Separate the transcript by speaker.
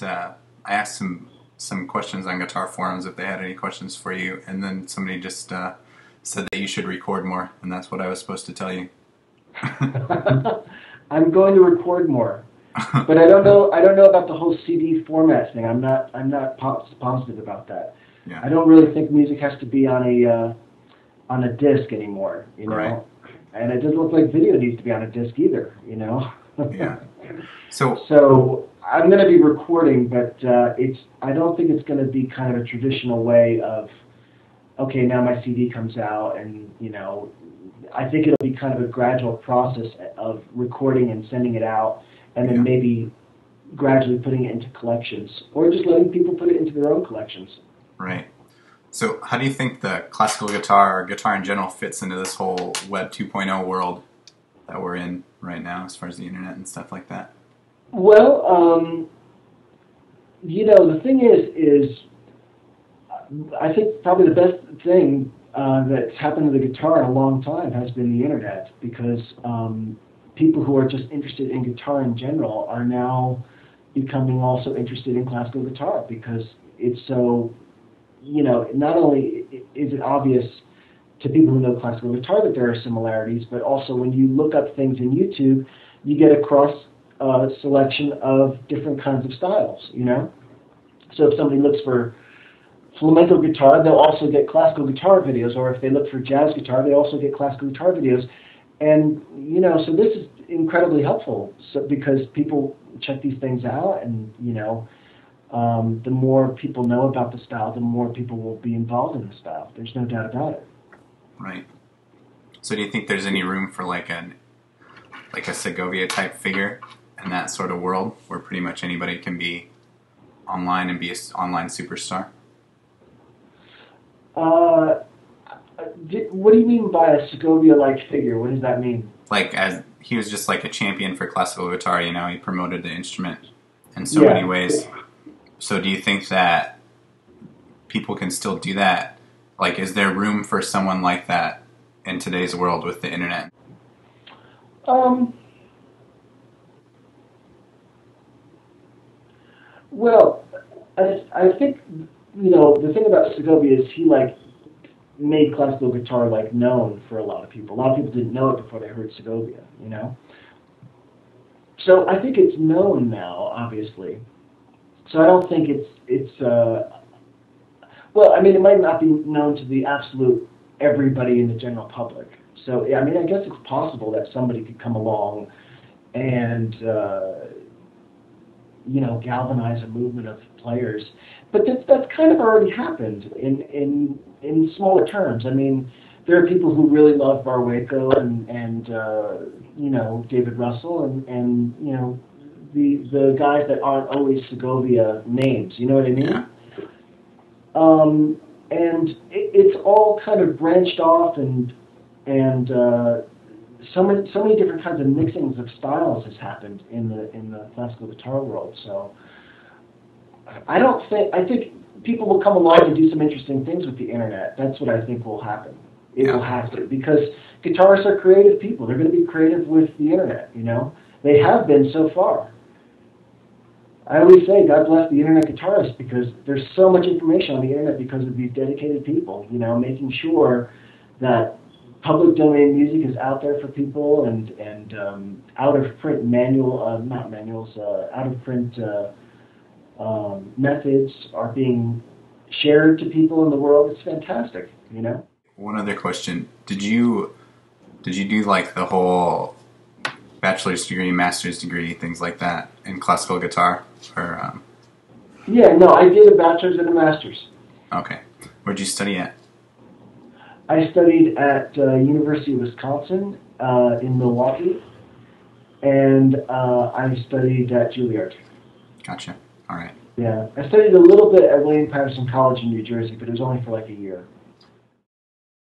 Speaker 1: I asked some questions on guitar forums if they had any questions for you, and then somebody just said that you should record more, and that's what I was supposed to tell you.
Speaker 2: I'm going to record more, but I don't know. I don't know about the whole CD format thing. I'm not positive about that.
Speaker 1: Yeah.
Speaker 2: I don't really think music has to be on a disc anymore. You know,
Speaker 1: Right.
Speaker 2: and it doesn't look like video needs to be on a disc either. You know.
Speaker 1: Yeah. So
Speaker 2: I'm going to be recording, but I don't think it's going to be kind of a traditional way of, okay, now my CD comes out, and you know, I think it'll be kind of a gradual process of recording and sending it out, and then maybe gradually putting it into collections, or just letting people put it into their own collections.
Speaker 1: Right. So how do you think the classical guitar, or guitar in general, fits into this whole Web 2.0 world that we're in right now, as far as the internet and stuff like that?
Speaker 2: Well, you know, the thing is, I think probably the best thing that's happened to the guitar in a long time has been the internet, because people who are just interested in guitar in general are now becoming also interested in classical guitar, because it's so, you know, not only is it obvious to people who know classical guitar that there are similarities, but also when you look up things in YouTube, you get a cross selection of different kinds of styles, you know? So if somebody looks for flamenco guitar, they'll also get classical guitar videos, or if they look for jazz guitar, they also get classical guitar videos. And, you know, so this is incredibly helpful, because people check these things out, and, you know, the more people know about the style, the more people will be involved in the style. There's no doubt about it.
Speaker 1: Right. So do you think there's any room for like a Segovia type figure in that sort of world, where pretty much anybody can be online and be an online superstar?
Speaker 2: What do you mean by a Segovia-like figure? What does that mean?
Speaker 1: Like, as he was just like a champion for classical guitar, you know, he promoted the instrument in so many ways. So do you think that people can still do that? Like, is there room for someone like that in today's world with the internet?
Speaker 2: Well, I think, you know, the thing about Segovia is he, like, made classical guitar, like, known for a lot of people. A lot of people didn't know it before they heard Segovia, you know? So I think it's known now, obviously. So I don't think well, I mean, it might not be known to the absolute everybody in the general public. So, yeah, I mean, I guess it's possible that somebody could come along and, you know, galvanize a movement of players. But that's kind of already happened in smaller terms. I mean, there are people who really love Barwaco and you know, David Russell and you know, the guys that aren't always Segovia names. You know what I mean?
Speaker 1: Yeah.
Speaker 2: And it's all kind of branched off, and so many different kinds of mixings of styles has happened in the classical guitar world. So I think people will come along and do some interesting things with the internet. That's what I think will happen. It will have to, because guitarists are creative people. They're going to be creative with the internet, you know? They have been so far. I always say, God bless the internet guitarist, because there's so much information on the internet because of these dedicated people, you know, making sure that public domain music is out there for people, and out of print out of print methods are being shared to people in the world. It's fantastic, you know?
Speaker 1: One other question. Did you do like the whole bachelor's degree, master's degree, things like that in classical guitar? Or
Speaker 2: Yeah, no, I did a bachelor's and a master's.
Speaker 1: Okay. Where'd you study at?
Speaker 2: I studied at University of Wisconsin in Milwaukee, and I studied at Juilliard.
Speaker 1: Gotcha. All right.
Speaker 2: Yeah, I studied a little bit at William Patterson College in New Jersey, but it was only for like a year.